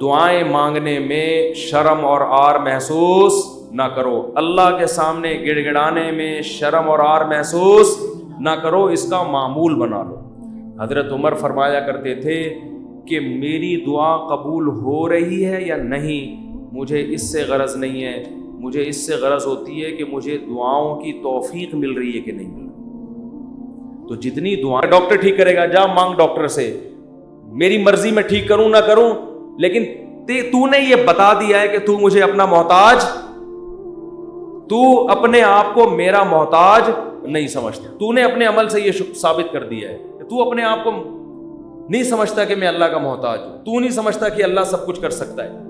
دعائیں مانگنے میں شرم اور عار محسوس نہ کرو، اللہ کے سامنے گڑ گڑانے میں شرم اور عار محسوس نہ کرو، اس کا معمول بنا لو۔ حضرت عمر فرمایا کرتے تھے کہ میری دعا قبول ہو رہی ہے یا نہیں، مجھے اس سے غرض نہیں ہے، مجھے اس سے غرض ہوتی ہے کہ مجھے دعاؤں کی توفیق مل رہی ہے کہ نہیں مل رہی۔ تو جتنی دعائیں، ڈاکٹر ٹھیک کرے گا، جا مانگ ڈاکٹر سے، میری مرضی میں ٹھیک کروں نہ کروں، لیکن تو نے یہ بتا دیا ہے کہ تو مجھے اپنا محتاج، تو اپنے آپ کو میرا محتاج نہیں سمجھتا، تو نے اپنے عمل سے یہ ثابت کر دیا ہے کہ تو اپنے آپ کو نہیں سمجھتا کہ میں اللہ کا محتاج ہوں، تو نہیں سمجھتا کہ اللہ سب کچھ کر سکتا ہے۔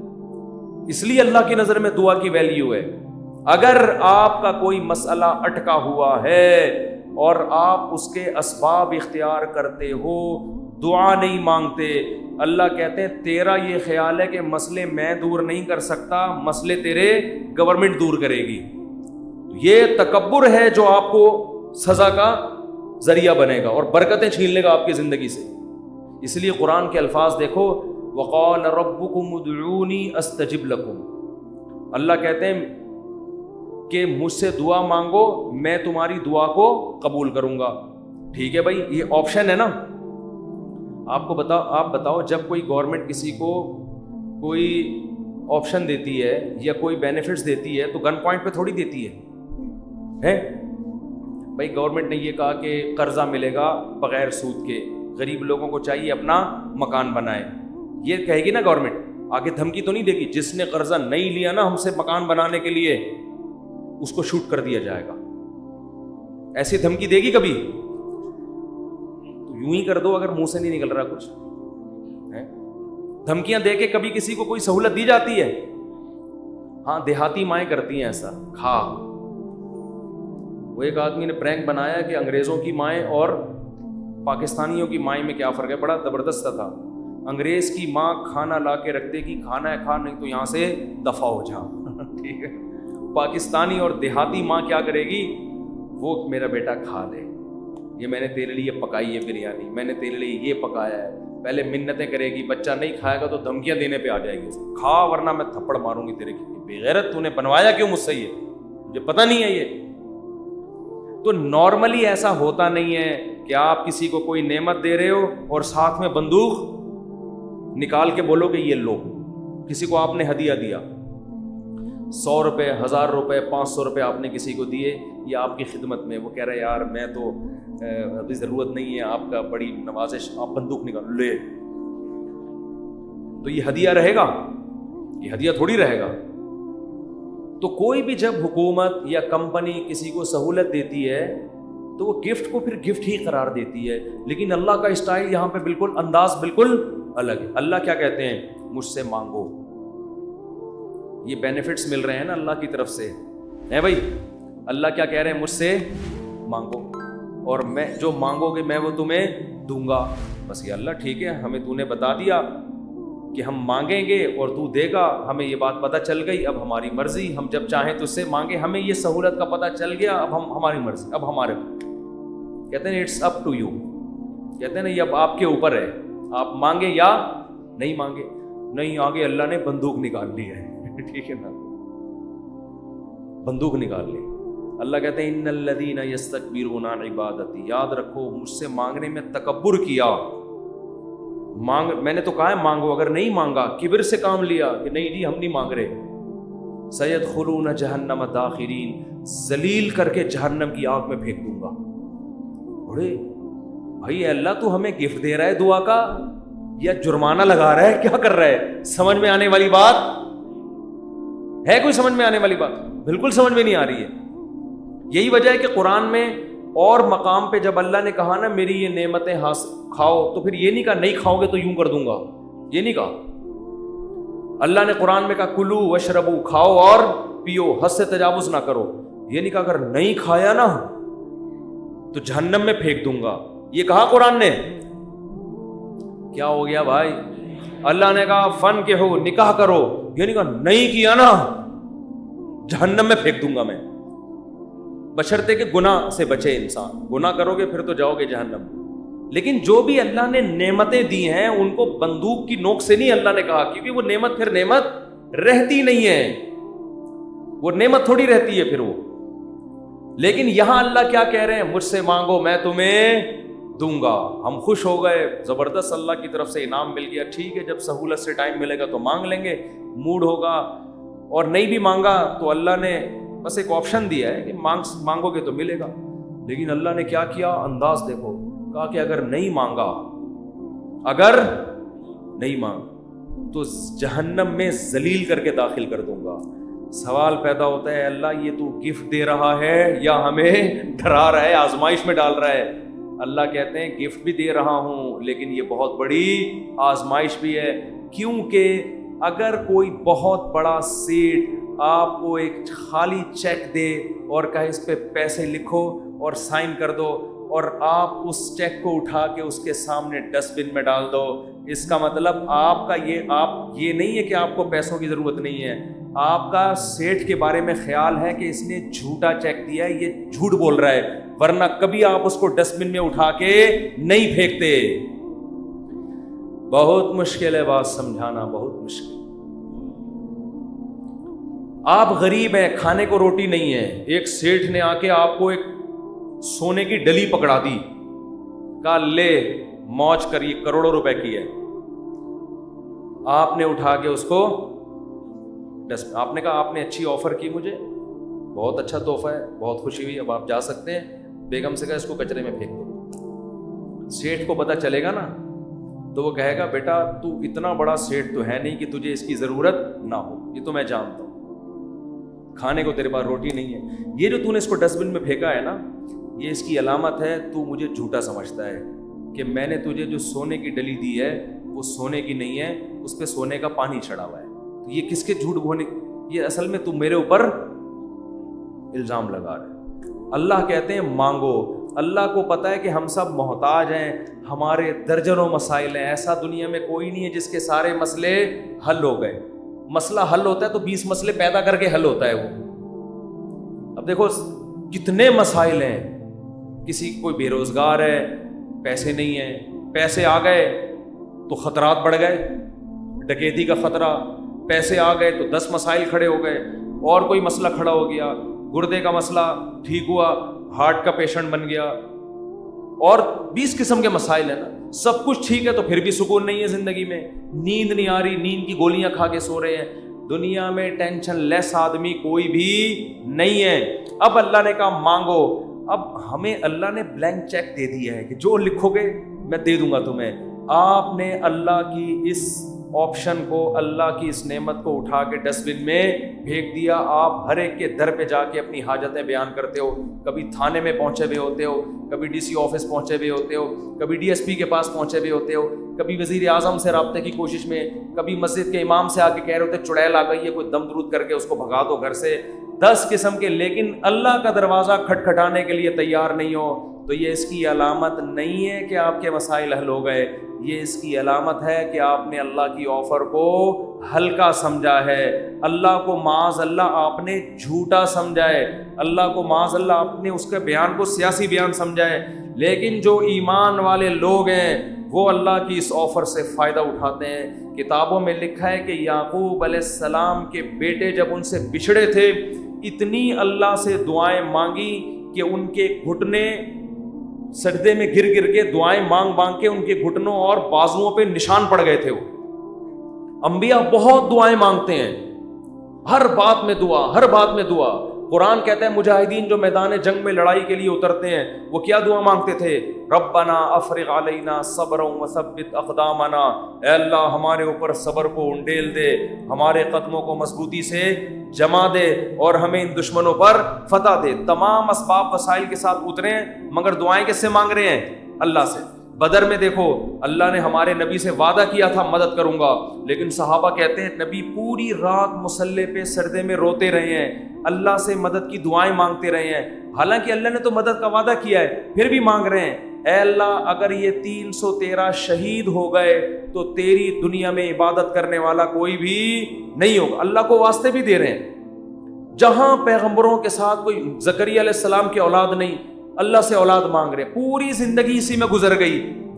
اس لیے اللہ کی نظر میں دعا کی ویلیو ہے۔ اگر آپ کا کوئی مسئلہ اٹکا ہوا ہے اور آپ اس کے اسباب اختیار کرتے ہو، دعا نہیں مانگتے، اللہ کہتے ہیں تیرا یہ خیال ہے کہ مسئلے میں دور نہیں کر سکتا، مسئلے تیرے گورنمنٹ دور کرے گی، یہ تکبر ہے جو آپ کو سزا کا ذریعہ بنے گا اور برکتیں چھین لے گا آپ کی زندگی سے۔ اس لیے قرآن کے الفاظ دیکھو، وقال ربکم ادعونی استجب لکم، اللہ کہتے ہیں کہ مجھ سے دعا مانگو، میں تمہاری دعا کو قبول کروں گا۔ ٹھیک ہے بھائی، یہ آپشن ہے نا، آپ بتاؤ جب کوئی گورنمنٹ کسی کو کوئی آپشن دیتی ہے یا کوئی بینیفٹس دیتی ہے تو گن پوائنٹ پہ تھوڑی دیتی ہے بھائی گورنمنٹ نے یہ کہا کہ قرضہ ملے گا بغیر سود کے، غریب لوگوں کو چاہیے اپنا مکان بنائے، یہ کہے گی نا گورنمنٹ، آگے دھمکی تو نہیں دے گی جس نے قرضہ نہیں لیا نا ہم سے مکان بنانے کے لیے اس کو شوٹ کر دیا جائے گا، ایسی دھمکی دے گی کبھی؟ یوں ہی کر دو اگر منہ سے نہیں نکل رہا کچھ۔ دھمکیاں دے کے کبھی کسی کو کوئی سہولت دی جاتی ہے؟ ہاں، دیہاتی مائیں کرتی ہیں ایسا، کھا۔ وہ ایک آدمی نے پرینک بنایا کہ انگریزوں کی مائیں اور پاکستانیوں کی مائیں میں کیا فرق ہے، بڑا زبردست تھا۔ انگریز کی ماں کھانا لا کے رکھ دے گی، کھانا ہے کھا، نہیں تو یہاں سے دفع ہو جا ٹھیک ہے۔ پاکستانی اور دیہاتی ماں کیا کرے گی، وہ میرا بیٹا کھا لے، یہ میں نے تیرے لیے پکائی ہے بریانی، میں نے تیرے لیے یہ پکایا ہے، پہلے منتیں کرے گی، بچہ نہیں کھائے گا تو دھمکیاں دینے پہ آ جائے گی، کھا ورنہ میں تھپڑ ماروں گی تیرے کی، بے غیرت تو نے بنوایا کیوں مجھ سے، یہ مجھے پتہ نہیں ہے۔ یہ تو نارملی ایسا ہوتا نہیں ہے کہ آپ کسی کو کوئی نعمت دے رہے ہو اور ساتھ میں بندوق نکال کے بولو کہ یہ لو۔ کسی کو آپ نے ہدیہ دیا، 100 روپے، 1000 روپے، 500 روپے آپ نے کسی کو دیے، یہ آپ کی خدمت میں، وہ کہہ رہے یار میں تو ابھی ضرورت نہیں ہے آپ کا، بڑی نوازش، آپ بندوق نکال لے، تو یہ ہدیہ رہے گا؟ یہ ہدیہ تھوڑی رہے گا۔ تو کوئی بھی جب حکومت یا کمپنی کسی کو سہولت دیتی ہے تو وہ گفٹ کو پھر گفٹ ہی قرار دیتی ہے، لیکن اللہ کا اسٹائل یہاں پہ بالکل، انداز بالکل الگ ہے۔ اللہ کیا کہتے ہیں، مجھ سے مانگو، یہ بینیفٹس مل رہے ہیں نا اللہ کی طرف سے، ہے بھائی، اللہ کیا کہہ رہے ہیں، مجھ سے مانگو اور میں جو مانگو گے میں وہ تمہیں دوں گا۔ بس یہ اللہ ٹھیک ہے، ہمیں تو نے بتا دیا کہ ہم مانگیں گے اور تو دے گا، ہمیں یہ بات پتہ چل گئی، اب ہماری مرضی، ہم جب چاہیں تو اس سے مانگے، ہمیں یہ سہولت کا پتہ چل گیا، اب ہم ہماری مرضی، اب ہمارے، کہتے ہیں اٹس اپ ٹو یو، کہتے ہیں نا یہ اب آپ کے اوپر ہے، آپ مانگے یا نہیں مانگے۔ نہیں، آگے اللہ نے بندوق نکال لی ہے ٹھیک ہے نا، بندوق نکال لی۔ اللہ کہتے ہیں ان الذین یستکبرون عن عبادتی، یاد رکھو مجھ سے مانگنے میں تکبر کیا، میں نے تو کہا ہے مانگو، اگر نہیں مانگا، کبر سے کام لیا کہ نہیں جی ہم نہیں مانگ رہے، سیدخلون جہنم داخرین، ذلیل کر کے جہنم کی آگ میں پھینک دوں گا۔ بڑے بھائی اللہ تو ہمیں گفٹ دے رہا ہے دعا کا یا جرمانہ لگا رہا ہے، کیا کر رہا ہے؟ سمجھ میں آنے والی بات ہے؟ کوئی سمجھ میں آنے والی بات؟ بالکل سمجھ میں نہیں آ رہی ہے۔ یہی وجہ ہے کہ قرآن میں اور مقام پہ جب اللہ نے کہا نا میری یہ نعمتیں کھاؤ، تو پھر یہ نہیں کہا نہیں کھاؤ گے تو یوں کر دوں گا، یہ نہیں کہا۔ اللہ نے قرآن میں کہا کلو وشربو، کھاؤ اور پیو، حد سے تجاوز نہ کرو، یہ نہیں کہا اگر نہیں کھایا نا تو جہنم میں پھینک دوں گا، یہ کہا قرآن نے؟ کیا ہو گیا بھائی؟ اللہ نے کہا فن کے ہو، نکاح کرو، یہ نہیں کہا نہیں کیا نا جہنم میں پھینک دوں گا میں، بشرطے کہ گناہ سے بچے انسان، گناہ کرو گے پھر تو جاؤ گے جہنم۔ لیکن جو بھی اللہ نے نعمتیں دی ہیں ان کو بندوق کی نوک سے نہیں اللہ نے کہا، کیونکہ وہ نعمت پھر نعمت رہتی نہیں ہے، وہ نعمت تھوڑی رہتی ہے پھر وہ. لیکن یہاں اللہ کیا کہہ رہے ہیں؟ مجھ سے مانگو میں تمہیں دوں گا. ہم خوش ہو گئے، زبردست، اللہ کی طرف سے انعام مل گیا. ٹھیک ہے، جب سہولت سے ٹائم ملے گا تو مانگ لیں گے، موڈ ہوگا. اور نہیں بھی مانگا تو اللہ نے بس ایک آپشن دیا ہے کہ مانگو گے تو ملے گا. لیکن اللہ نے کیا کیا؟ انداز دیکھو. کہا کہ اگر نہیں مانگا تو جہنم میں ذلیل کر کے داخل کر دوں گا. سوال پیدا ہوتا ہے، اللہ یہ تو گفٹ دے رہا ہے یا ہمیں ڈرا رہا ہے، آزمائش میں ڈال رہا ہے؟ اللہ کہتے ہیں گفٹ بھی دے رہا ہوں لیکن یہ بہت بڑی آزمائش بھی ہے. کیونکہ اگر کوئی بہت بڑا سیٹ آپ کو ایک خالی چیک دے اور کہے اس پہ پیسے لکھو اور سائن کر دو، اور آپ اس چیک کو اٹھا کے اس کے سامنے ڈسٹ بن میں ڈال دو، اس کا مطلب آپ کا یہ نہیں ہے کہ آپ کو پیسوں کی ضرورت نہیں ہے. آپ کا سیٹ کے بارے میں خیال ہے کہ اس نے جھوٹا چیک دیا ہے، یہ جھوٹ بول رہا ہے، ورنہ کبھی آپ اس کو ڈسٹ بن میں اٹھا کے نہیں پھینکتے. بہت مشکل ہے بات سمجھانا، بہت مشکل. آپ غریب ہیں، کھانے کو روٹی نہیں ہے، ایک سیٹھ نے آ کے آپ کو ایک سونے کی ڈلی پکڑا دی، کہا لے موج کر، یہ کروڑوں روپے کی ہے. آپ نے اٹھا کے اس کو آپ نے کہا آپ نے اچھی آفر کی مجھے، بہت اچھا تحفہ ہے، بہت خوشی ہوئی، اب آپ جا سکتے ہیں. بیگم سے کہا اس کو کچرے میں پھینک دو. سیٹھ کو پتہ چلے گا نا تو وہ کہے گا بیٹا تو اتنا بڑا سیٹھ تو ہے نہیں کہ تجھے اس کی ضرورت نہ ہو، یہ تو میں جانتا ہوں، کھانے کو تیرے پاس روٹی نہیں ہے. یہ جو تو نے اس کو ڈسٹ بن میں پھینکا ہے نا، یہ اس کی علامت ہے تو مجھے جھوٹا سمجھتا ہے کہ میں نے تجھے جو سونے کی ڈلی دی ہے وہ سونے کی نہیں ہے، اس پہ سونے کا پانی چڑھا ہوا ہے. تو یہ کس کے جھوٹ بولنے؟ یہ اصل میں تو میرے اوپر الزام لگا رہا ہے. اللہ کہتے ہیں مانگو. اللہ کو پتہ ہے کہ ہم سب محتاج ہیں، ہمارے درجنوں مسائل ہیں. ایسا دنیا میں کوئی نہیں ہے جس کے سارے مسئلے حل ہو گئے. مسئلہ حل ہوتا ہے تو 20 مسئلے پیدا کر کے حل ہوتا ہے وہ. اب دیکھو کتنے مسائل ہیں. کسی کوئی بے روزگار ہے، پیسے نہیں ہیں، پیسے آ گئے تو خطرات بڑھ گئے، ڈکیتی کا خطرہ. پیسے آ گئے تو 10 مسائل کھڑے ہو گئے. اور کوئی مسئلہ کھڑا ہو گیا، گردے کا مسئلہ ٹھیک ہوا، ہارٹ کا پیشنٹ بن گیا، اور 20 قسم کے مسائل ہیں نا. سب کچھ ٹھیک ہے تو پھر بھی سکون نہیں ہے زندگی میں، نیند نہیں آ رہی، نیند کی گولیاں کھا کے سو رہے ہیں. دنیا میں ٹینشن لیس آدمی کوئی بھی نہیں ہے. اب اللہ نے کہا مانگو. اب ہمیں اللہ نے بلینک چیک دے دیا ہے کہ جو لکھو گے میں دے دوں گا تمہیں. آپ نے اللہ کی اس آپشن کو، اللہ کی اس نعمت کو اٹھا کے ڈسٹ بن میں پھینک دیا. آپ ہر ایک کے در پہ جا کے اپنی حاجتیں بیان کرتے ہو. کبھی تھانے میں پہنچے ہوئے ہوتے ہو، کبھی ڈی سی آفس پہنچے ہوئے ہوتے ہو، کبھی ڈی ایس پی کے پاس پہنچے ہوئے ہوتے ہو، کبھی وزیر اعظم سے رابطے کی کوشش میں، کبھی مسجد کے امام سے آ کے کہہ رہے ہوتے چڑیل آ گئی ہے، کوئی دم درود کر کے اس کو بھگا دو گھر سے. 10 قسم کے. لیکن اللہ کا دروازہ کھٹکھٹانے کے لیے تیار نہیں ہو تو یہ اس کی علامت نہیں ہے کہ آپ کے مسائل حل ہو گئے. یہ اس کی علامت ہے کہ آپ نے اللہ کی آفر کو ہلکا سمجھا ہے. اللہ کو معاذ اللہ آپ نے جھوٹا سمجھا ہے. اللہ کو معاذ اللہ آپ نے اس کے بیان کو سیاسی بیان سمجھا ہے. لیکن جو ایمان والے لوگ ہیں وہ اللہ کی اس آفر سے فائدہ اٹھاتے ہیں. کتابوں میں لکھا ہے کہ یعقوب علیہ السلام کے بیٹے جب ان سے بچھڑے تھے، اتنی اللہ سے دعائیں مانگی کہ ان کے گھٹنے سجدے میں گر گر کے دعائیں مانگ مانگ کے ان کے گھٹنوں اور بازوؤں پہ نشان پڑ گئے تھے. وہ انبیاء بہت دعائیں مانگتے ہیں، ہر بات میں دعا، ہر بات میں دعا. قرآن کہتا ہے مجاہدین جو میدان جنگ میں لڑائی کے لیے اترتے ہیں وہ کیا دعا مانگتے تھے؟ ربنا افرغ علینا صبرا وثبت اقدامنا. اے اللہ ہمارے اوپر صبر کو انڈیل دے، ہمارے قدموں کو مضبوطی سے جما دے اور ہمیں ان دشمنوں پر فتح دے. تمام اسباب وسائل کے ساتھ اترے ہیں مگر دعائیں کس سے مانگ رہے ہیں؟ اللہ سے. بدر میں دیکھو اللہ نے ہمارے نبی سے وعدہ کیا تھا مدد کروں گا، لیکن صحابہ کہتے ہیں نبی پوری رات مصلے پہ سردے میں روتے رہے ہیں، اللہ سے مدد کی دعائیں مانگتے رہے ہیں. حالانکہ اللہ نے تو مدد کا وعدہ کیا ہے پھر بھی مانگ رہے ہیں. اے اللہ اگر یہ 313 شہید ہو گئے تو تیری دنیا میں عبادت کرنے والا کوئی بھی نہیں ہوگا. اللہ کو واسطے بھی دے رہے ہیں. جہاں پیغمبروں کے ساتھ کوئی زکریا علیہ السلام کی اولاد نہیں، اللہ سے اولاد مانگ رہے، پوری زندگی اسی میں گزر گئی.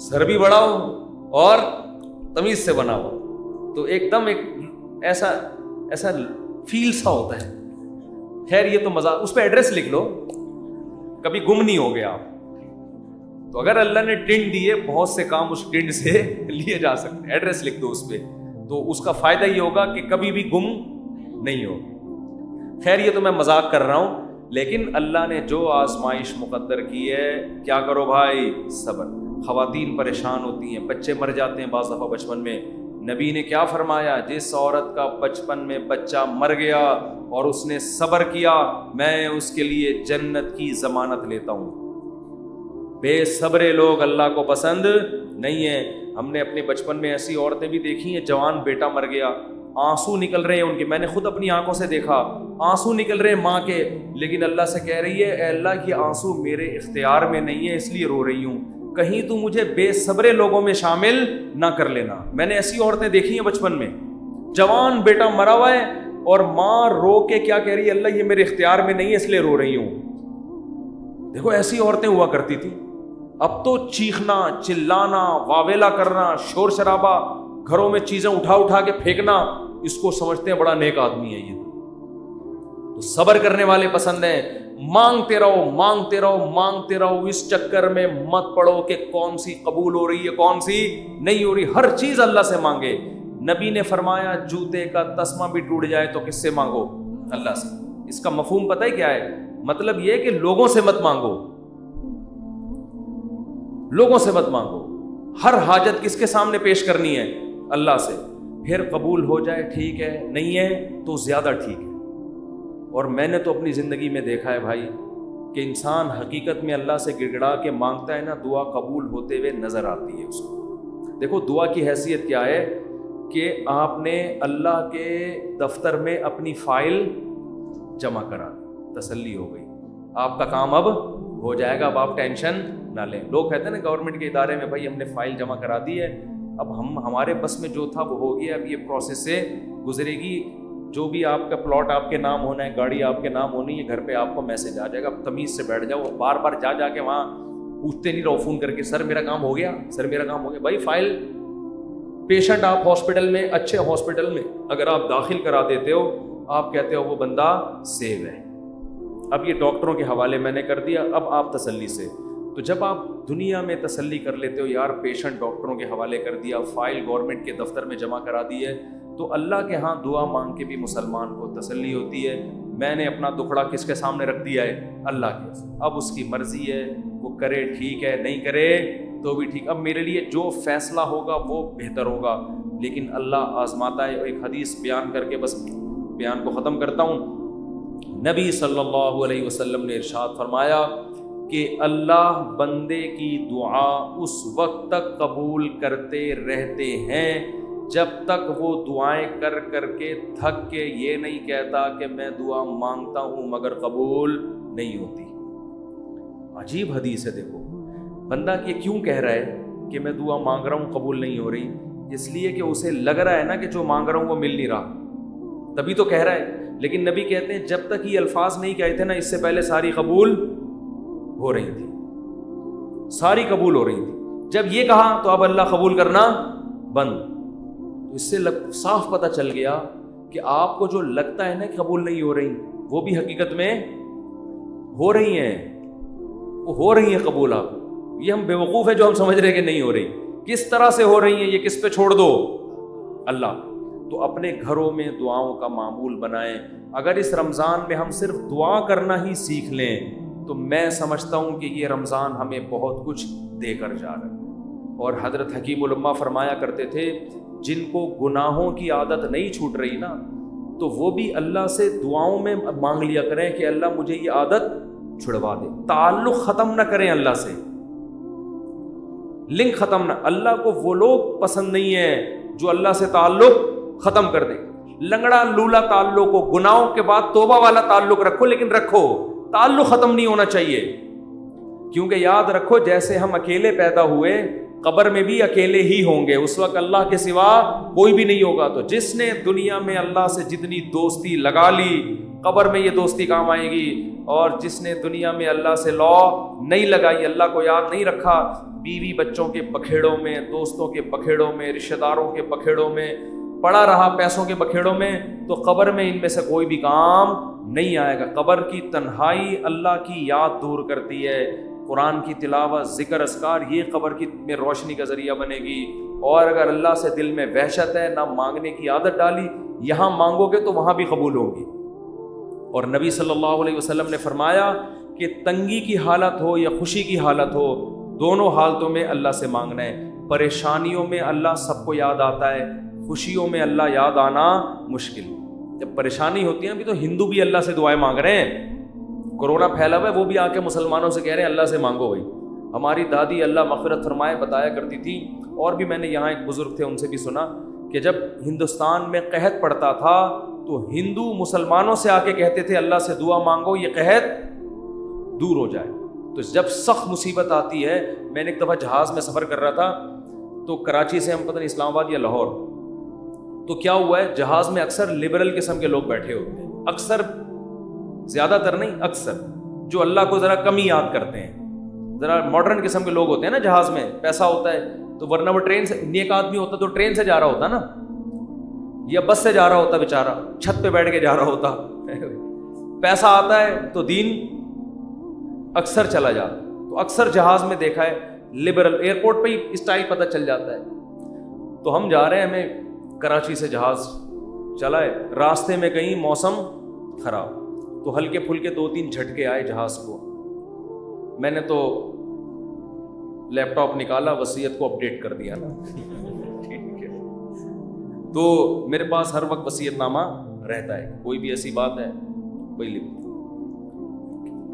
سر بھی بڑھاؤ اور تمیز سے بناؤ، تو ایک دم ایک ایسا فیل سا ہوتا ہے. خیر یہ تو مزاق، اس پہ ایڈریس لکھ لو، کبھی گم نہیں ہو گیا آپ. تو اگر اللہ نے ٹنڈ دیے، بہت سے کام اس ٹنڈ سے لیے جا سکتے ہیں. ایڈریس لکھ دو اس پہ، تو اس کا فائدہ یہ ہوگا کہ کبھی بھی گم نہیں ہوگا. خیر یہ تو میں مذاق کر رہا ہوں، لیکن اللہ نے جو آزمائش مقدر کی ہے، کیا کرو بھائی؟ صبر. خواتین پریشان ہوتی ہیں، بچے مر جاتے ہیں بعض دفعہ بچپن میں. نبی نے کیا فرمایا؟ جس عورت کا بچپن میں بچہ مر گیا اور اس نے صبر کیا، میں اس کے لیے جنت کی ضمانت لیتا ہوں. بے صبرے لوگ اللہ کو پسند نہیں ہیں. ہم نے اپنے بچپن میں ایسی عورتیں بھی دیکھی ہیں، جوان بیٹا مر گیا، آنسو نکل رہے ہیں ان کے، میں نے خود اپنی آنکھوں سے دیکھا، آنسو نکل رہے ہیں ماں کے، لیکن اللہ سے کہہ رہی ہے اے اللہ یہ آنسو میرے اختیار میں نہیں ہے اس لیے رو رہی ہوں، کہیں تو مجھے بے صبرے لوگوں میں شامل نہ کر لینا. میں نے ایسی عورتیں دیکھی ہیں بچپن میں، جوان بیٹا مرا ہوا ہے اور ماں رو کے کیا کہہ رہی ہے؟ اللہ یہ میرے اختیار میں نہیں ہے اس لیے رو رہی ہوں. دیکھو ایسی عورتیں ہوا کرتی تھی. اب تو چیخنا، چلانا، واویلا کرنا، شور شرابہ، گھروں میں چیزیں اٹھا کے پھینکنا، اس کو سمجھتے ہیں بڑا نیک آدمی ہے یہ. تو صبر کرنے والے پسند ہیں. مانگتے رہو مانگتے رہو مانگتے رہو، اس چکر میں مت پڑو کہ کون سی قبول ہو رہی ہے کون سی نہیں ہو رہی. ہر چیز اللہ سے مانگے. نبی نے فرمایا جوتے کا تسمہ بھی ٹوٹ جائے تو کس سے مانگو؟ اللہ سے. اس کا مفہوم پتہ ہے کیا ہے؟ مطلب یہ کہ لوگوں سے مت مانگو، لوگوں سے مت مانگو. ہر حاجت کس کے سامنے پیش کرنی ہے؟ اللہ سے. پھر قبول ہو جائے ٹھیک ہے، نہیں ہے تو زیادہ ٹھیک ہے. اور میں نے تو اپنی زندگی میں دیکھا ہے بھائی کہ انسان حقیقت میں اللہ سے گڑ گڑا کے مانگتا ہے نا، دعا قبول ہوتے ہوئے نظر آتی ہے اس کو. دیکھو دعا کی حیثیت کیا ہے کہ آپ نے اللہ کے دفتر میں اپنی فائل جمع کرا، تسلی ہو گئی، آپ کا کام اب ہو جائے گا، اب آپ ٹینشن نہ لیں. لوگ کہتے ہیں نا گورنمنٹ کے ادارے میں بھائی ہم نے فائل جمع کرا دی ہے، اب ہمارے بس میں جو تھا وہ ہو گیا، اب یہ پروسیس سے گزرے گی، جو بھی آپ کا پلاٹ آپ کے نام ہونا ہے، گاڑی آپ کے نام ہونی ہے، گھر پہ آپ کو میسج آ جائے گا. اب تمیز سے بیٹھ جاؤ، بار بار جا کے وہاں پوچھتے نہیں رہو فون کر کے سر میرا کام ہو گیا، سر میرا کام ہو گیا. بھائی فائل، پیشنٹ آپ ہاسپٹل میں، اچھے ہاسپٹل میں اگر آپ داخل کرا دیتے ہو، آپ کہتے ہو وہ بندہ سیو ہے، اب یہ ڈاکٹروں کے حوالے میں نے کر دیا، اب آپ تسلی سے. تو جب آپ دنیا میں تسلی کر لیتے ہو یار پیشنٹ ڈاکٹروں کے حوالے کر دیا، فائل گورنمنٹ کے دفتر میں جمع کرا دی ہے، تو اللہ کے ہاں دعا مانگ کے بھی مسلمان کو تسلی ہوتی ہے. میں نے اپنا دکھڑا کس کے سامنے رکھ دیا ہے؟ اللہ کے. اب اس کی مرضی ہے، وہ کرے ٹھیک ہے، نہیں کرے تو بھی ٹھیک. اب میرے لیے جو فیصلہ ہوگا وہ بہتر ہوگا، لیکن اللہ آزماتا ہے. ایک حدیث بیان کر کے بس بیان کو ختم کرتا ہوں. نبی صلی اللہ علیہ وسلم نے ارشاد فرمایا کہ اللہ بندے کی دعا اس وقت تک قبول کرتے رہتے ہیں جب تک وہ دعائیں کر کر کے تھک کے یہ نہیں کہتا کہ میں دعا مانگتا ہوں مگر قبول نہیں ہوتی. عجیب حدیث ہے. دیکھو بندہ یہ کیوں کہہ رہا ہے کہ میں دعا مانگ رہا ہوں قبول نہیں ہو رہی؟ اس لیے کہ اسے لگ رہا ہے نا کہ جو مانگ رہا ہوں وہ مل نہیں رہا، تبھی تو کہہ رہا ہے. لیکن نبی کہتے ہیں جب تک یہ الفاظ نہیں کہے تھے نا، اس سے پہلے ساری قبول ہو رہی تھی، ساری قبول ہو رہی تھی. جب یہ کہا تو اب اللہ قبول کرنا بند. اس سے صاف پتہ چل گیا کہ آپ کو جو لگتا ہے نا کہ قبول نہیں ہو رہی، وہ بھی حقیقت میں ہو رہی ہیں، وہ ہو رہی ہیں قبول. آپ یہ ہم بیوقوف ہیں جو ہم سمجھ رہے ہیں کہ نہیں ہو رہی. کس طرح سے ہو رہی ہیں یہ کس پہ چھوڑ دو؟ اللہ. تو اپنے گھروں میں دعاؤں کا معمول بنائیں. اگر اس رمضان میں ہم صرف دعا کرنا ہی سیکھ لیں تو میں سمجھتا ہوں کہ یہ رمضان ہمیں بہت کچھ دے کر جا رہا ہے. اور حضرت حکیم الامہ فرمایا کرتے تھے جن کو گناہوں کی عادت نہیں چھوٹ رہی نا، تو وہ بھی اللہ سے دعاؤں میں مانگ لیا کریں کہ اللہ مجھے یہ عادت چھڑوا دے. تعلق ختم نہ کریں اللہ سے، لنک ختم نہ. اللہ کو وہ لوگ پسند نہیں ہیں جو اللہ سے تعلق ختم کر دے. لنگڑا لولا تعلق ہو، گناہوں کے بعد توبہ والا تعلق رکھو، لیکن رکھو، تعلق ختم نہیں ہونا چاہیے. کیونکہ یاد رکھو جیسے ہم اکیلے پیدا ہوئے قبر میں بھی اکیلے ہی ہوں گے، اس وقت اللہ کے سوا کوئی بھی نہیں ہوگا. تو جس نے دنیا میں اللہ سے جتنی دوستی لگا لی قبر میں یہ دوستی کام آئے گی. اور جس نے دنیا میں اللہ سے لا نہیں لگائی, اللہ کو یاد نہیں رکھا, بیوی بچوں کے بکھیڑوں میں, دوستوں کے بکھیڑوں میں, رشتہ داروں کے بکھیڑوں میں پڑا رہا, پیسوں کے بکھیڑوں میں, تو قبر میں ان میں سے کوئی بھی کام نہیں آئے گا. قبر کی تنہائی اللہ کی یاد دور کرتی ہے. قرآن کی تلاوت, ذکر, اذکار, یہ قبر کی میں روشنی کا ذریعہ بنے گی. اور اگر اللہ سے دل میں وحشت ہے, نہ مانگنے کی عادت ڈالی, یہاں مانگو گے تو وہاں بھی قبول ہوگی. اور نبی صلی اللہ علیہ وسلم نے فرمایا کہ تنگی کی حالت ہو یا خوشی کی حالت ہو, دونوں حالتوں میں اللہ سے مانگنا ہے. پریشانیوں میں اللہ سب کو یاد آتا ہے, خوشیوں میں اللہ یاد آنا مشکل. جب پریشانی ہوتی ہے ابھی تو ہندو بھی اللہ سے دعائیں مانگ رہے ہیں. کورونا پھیلا ہوا ہے, وہ بھی آ کے مسلمانوں سے کہہ رہے ہیں اللہ سے مانگو. بھائی ہماری دادی اللہ مغفرت فرمائے بتایا کرتی تھی, اور بھی میں نے یہاں ایک بزرگ تھے ان سے بھی سنا, کہ جب ہندوستان میں قحط پڑتا تھا تو ہندو مسلمانوں سے آ کے کہتے تھے اللہ سے دعا مانگو یہ قحط دور ہو جائے. تو جب سخت مصیبت آتی ہے, میں نے ایک دفعہ جہاز میں سفر کر رہا تھا, تو کراچی سے ہم پتہ نہیں اسلام آباد یا لاہور, تو کیا ہوا ہے جہاز میں اکثر لبرل قسم کے لوگ بیٹھے ہوتے ہیں, اکثر, زیادہ تر نہیں, اکثر, جو اللہ کو ذرا کم ہی یاد کرتے ہیں, ذرا ماڈرن قسم کے لوگ ہوتے ہیں نا جہاز میں, پیسہ ہوتا ہے تو, ورنہ وہ ٹرین سے, نیک آدمی ہوتا تو ٹرین سے جا رہا ہوتا نا, یا بس سے جا رہا ہوتا بیچارہ, چھت پہ بیٹھ کے جا رہا ہوتا. پیسہ آتا ہے تو دین اکثر چلا جاتا. تو اکثر جہاز میں دیکھا ہے لبرل, ایئرپورٹ پہ ہی اسٹائل پتہ چل جاتا ہے. تو ہم جا رہے ہیں, ہمیں کراچی سے جہاز چلا ہے, راستے میں کہیں موسم خراب, تو ہلکے پھلکے 2-3 جھٹکے آئے جہاز کو. میں نے تو لیپ ٹاپ نکالا, وصیت کو اپڈیٹ کر دیا نا. ٹھیک ہے, تو میرے پاس ہر وقت وصیت نامہ رہتا ہے, کوئی بھی ایسی بات ہے کوئی لکھ,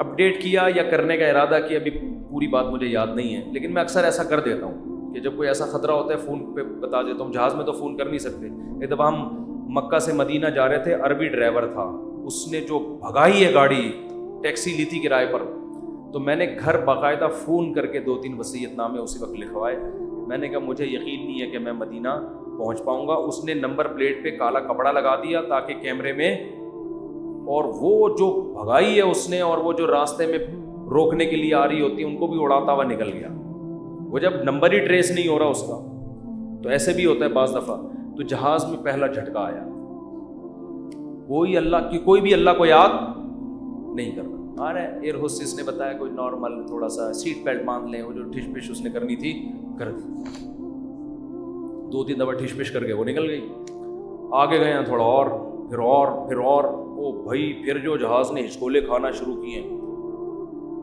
اپڈیٹ کیا یا کرنے کا ارادہ کیا, ابھی پوری بات مجھے یاد نہیں ہے, لیکن میں اکثر ایسا کر دیتا ہوں کہ جب کوئی ایسا خطرہ ہوتا ہے فون پہ بتا دیتا ہوں. جہاز میں تو فون کر نہیں سکتے. ایک دفعہ ہم مکہ سے مدینہ جا رہے تھے, عربی ڈرائیور تھا, اس نے جو بھگائی ہے گاڑی, ٹیکسی لی تھی کرائے پر, تو میں نے گھر باقاعدہ فون کر کے 2-3 وصیت نامے اسی وقت لکھوائے. میں نے کہا مجھے یقین نہیں ہے کہ میں مدینہ پہنچ پاؤں گا. اس نے نمبر پلیٹ پہ کالا کپڑا لگا دیا تاکہ کیمرے میں, اور وہ جو بھگائی ہے اس نے, اور وہ جو راستے میں روکنے کے لیے آ رہی ہوتی ان کو بھی اڑاتا ہوا نکل گیا. وہ جب نمبر ہی ٹریس نہیں ہو رہا اس کا, تو ایسے بھی ہوتا ہے بعض دفعہ. تو جہاز میں پہلا جھٹکا آیا, کوئی اللہ کی, کوئی بھی اللہ کو یاد نہیں کرتا. آ رہا ہے, ایئر ہوسٹس نے بتایا کوئی نارمل تھوڑا سا سیٹ بیلٹ باندھ لیں, وہ جو ٹھش پش اس نے کرنی تھی کر دی. 2-3 دفعہ ٹھش پش کر کے وہ نکل گئی. آگے گئے ہیں تھوڑا اور, پھر اور, پھر اور, او بھائی پھر جو جہاز نے ہچکولے کھانا شروع کیے,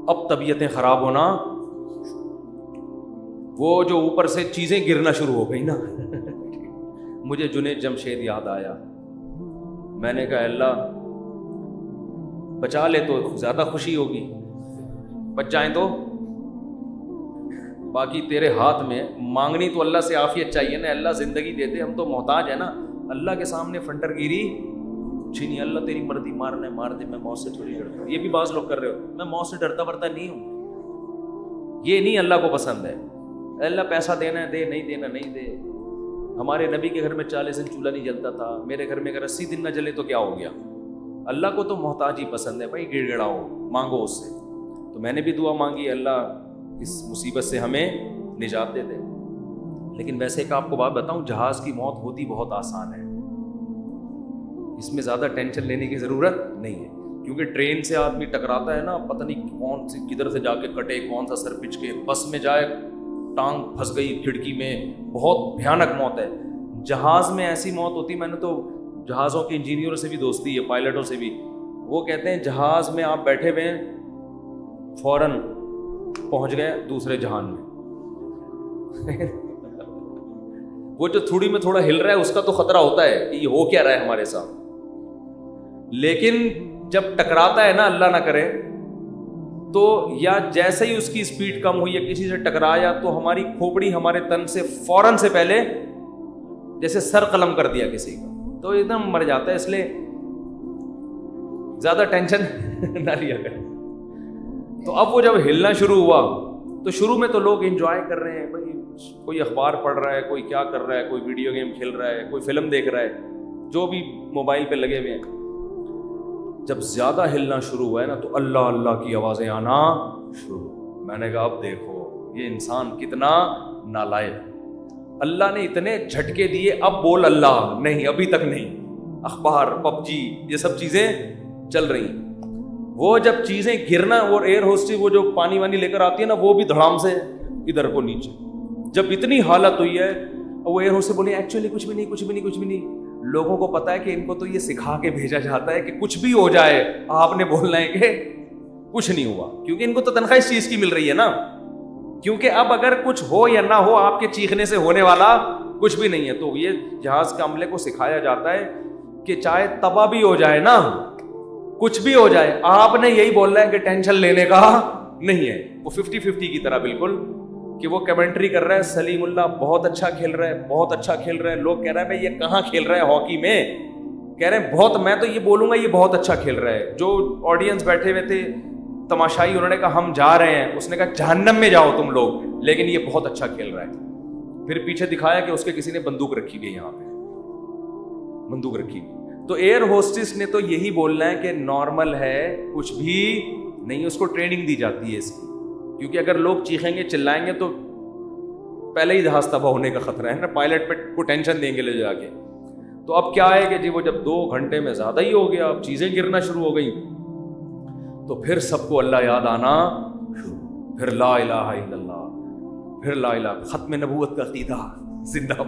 اب طبیعتیں خراب ہونا, وہ جو اوپر سے چیزیں گرنا شروع ہو گئی نا. مجھے جنید جمشید یاد آیا. میں نے کہا اللہ بچا لے تو زیادہ خوشی ہوگی, بچ جائیں تو باقی تیرے ہاتھ میں. مانگنی تو اللہ سے عافیت چاہیے نا, اللہ زندگی دیتے, ہم تو محتاج ہیں نا. اللہ کے سامنے فنٹر گیری نہیں, اللہ تیری مرضی, مارنا مار دے, میں موت سے تھوڑی ڈرتا ہوں. یہ بھی بعض لوگ کر رہے ہو, میں موت سے ڈرتا ورتا نہیں ہوں. یہ نہیں اللہ کو پسند ہے. اللہ پیسہ دینا ہے دے, نہیں دینا نہیں دے. ہمارے نبی کے گھر میں 40 دن چولہا نہیں جلتا تھا, میرے گھر میں اگر 80 دن نہ جلے تو کیا ہو گیا. اللہ کو تو محتاج ہی پسند ہے بھائی, گڑ گڑاؤ, مانگو اس سے. تو میں نے بھی دعا مانگی, اللہ اس مصیبت سے ہمیں نجات دے دے. لیکن ویسے ایک آپ کو بات بتاؤں, جہاز کی موت ہوتی بہت آسان ہے, اس میں زیادہ ٹینشن لینے کی ضرورت نہیں ہے. کیونکہ ٹرین سے آدمی ٹکراتا ہے نا, پتہ نہیں کون سی کدھر سے جا کے کٹے, کون سا سر پچ کے, بس میں جائے ٹانگ پھنس گئی کھڑکی میں, بہت بھیانک موت ہے. جہاز میں ایسی موت ہوتی, میں نے تو جہازوں کے انجینئروں سے بھی دوستی ہے, پائلٹوں سے بھی, وہ کہتے ہیں جہاز میں آپ بیٹھے ہوئے ہیں, فوراً پہنچ گئے دوسرے جہان میں. وہ جو تھوڑی میں تھوڑا ہل رہا ہے اس کا تو خطرہ ہوتا ہے کہ یہ ہو کیا رہا ہے ہمارے ساتھ, لیکن جب ٹکراتا ہے نا, اللہ نہ کرے, تو یا جیسے ہی اس کی اسپیڈ کم ہوئی یا کسی سے ٹکرایا تو ہماری کھوپڑی ہمارے تن سے فوراً سے پہلے جیسے سر قلم کر دیا کسی کا, تو ایک دم مر جاتا ہے. اس لیے زیادہ ٹینشن نہ لیا کریں. تو اب وہ جب ہلنا شروع ہوا تو شروع میں تو لوگ انجوائے کر رہے ہیں بھائی, کوئی اخبار پڑھ رہا ہے, کوئی کیا کر رہا ہے, کوئی ویڈیو گیم کھیل رہا ہے, کوئی فلم دیکھ رہا ہے, جو بھی موبائل پہ لگے ہوئے ہیں. جب زیادہ ہلنا شروع ہوا ہے نا تو اللہ اللہ کی آوازیں آنا شروع. میں نے کہا اب دیکھو یہ انسان کتنا نالائق. اللہ نے اتنے جھٹکے دیے, اب بول اللہ نہیں, ابھی تک نہیں. اخبار, پب جی, یہ سب چیزیں چل رہی ہیں. وہ جب چیزیں گرنا, اور ایئر ہوسٹس وہ جو پانی وانی لے کر آتی ہے نا, وہ بھی دھڑام سے ادھر کو نیچے. جب اتنی حالت ہوئی ہے, وہ ایئر ہوسٹس بولے ایکچولی کچھ بھی نہیں, کچھ بھی نہیں, کچھ بھی نہیں. لوگوں کو پتا ہے کہ ان کو تو یہ سکھا کے بھیجا جاتا ہے کہ کچھ بھی ہو جائے آپ نے بولنا ہے کہ کچھ نہیں ہوا, کیونکہ ان کو تو تنخواہ اس چیز کی مل رہی ہے نا. کیونکہ اب اگر کچھ ہو یا نہ ہو, آپ کے چیخنے سے ہونے والا کچھ بھی نہیں ہے. تو یہ جہاز کے عملے کو سکھایا جاتا ہے کہ چاہے تباہ بھی ہو جائے نا, کچھ بھی ہو جائے, آپ نے یہی بولنا ہے کہ ٹینشن لینے کا نہیں ہے. وہ 50-50 کی طرح بالکل, کہ وہ کمنٹری کر رہا ہے سلیم اللہ بہت اچھا کھیل رہا ہے, بہت اچھا کھیل رہا ہے. لوگ کہہ رہے ہیں بھائی یہ کہاں کھیل رہا ہے ہاکی میں, کہہ رہے ہیں بہت, میں تو یہ بولوں گا یہ بہت اچھا کھیل رہا ہے. جو آڈینس بیٹھے ہوئے تھے تماشائی, انہوں نے کہا ہم جا رہے ہیں, اس نے کہا جہنم میں جاؤ تم لوگ, لیکن یہ بہت اچھا کھیل رہا ہے. پھر پیچھے دکھایا کہ اس کے کسی نے بندوق رکھی ہوئی ہے, یہاں پہ بندوق رکھی ہوئی. تو ایئر ہوسٹس نے تو یہی بولنا ہے کہ نارمل ہے, کچھ بھی نہیں. اس کو ٹریننگ دی جاتی ہے اس کی, کیونکہ اگر لوگ چیخیں گے چلائیں گے تو پہلے ہی جہاز تباہ ہونے کا خطرہ ہے نا, پائلٹ پہ کو ٹینشن دیں گے لے جا کے. تو اب کیا ہے کہ جی وہ جب 2 گھنٹے میں زیادہ ہی ہو گیا, اب چیزیں گرنا شروع ہو گئی, تو پھر سب کو اللہ یاد آنا شروع, پھر لا الہ الا اللہ, پھر لا الہ, ختم نبوت کا عقیدہ زندہ.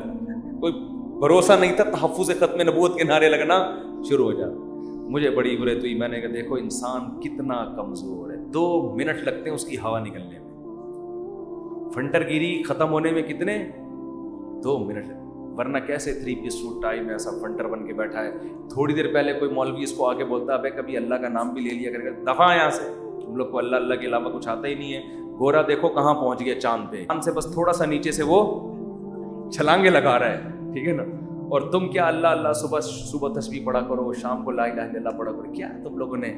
کوئی بھروسہ نہیں تھا, تحفظ ختم نبوت کے نعرے لگنا شروع ہو جاتا. مجھے بڑی عبرت ہوئی, میں نے کہا دیکھو انسان کتنا کمزور ہے, 2 منٹ لگتے ہیں اس کی ہوا نکلنے میں. فنٹر گیری ختم ہونے میں کتنے, 2 منٹ. ورنہ کیسے 3 پیس سوٹ ٹائی میں ایسا فنٹر بن کے بیٹھا ہے. تھوڑی دیر پہلے کوئی مولوی اس کو آ کے بولتا ہے کبھی اللہ کا نام بھی لے لیا کر, دفعہ یہاں سے, تم لوگ کو اللہ اللہ کے علاوہ کچھ آتا ہی نہیں ہے. گورا دیکھو کہاں پہنچ گیا, چاند پہ, چاند سے بس تھوڑا سا نیچے سے وہ چھلانگے لگا رہا ہے, ٹھیک ہے نا. اور تم کیا اللہ اللہ صبح تسبیح پڑھا کرو, شام کو لا الہ الا اللہ پڑھا کرو, کیا تم لوگوں نے.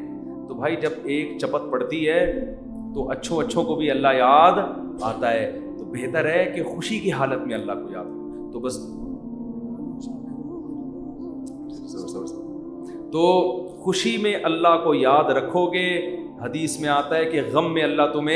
تو بھائی جب ایک چپت پڑتی ہے تو اچھوں کو بھی اللہ یاد آتا ہے. تو بہتر ہے کہ خوشی کی حالت میں اللہ کو یاد کرو. تو بس تو خوشی میں اللہ کو یاد رکھو گے. حدیث میں آتا ہے کہ غم میں اللہ تمہیں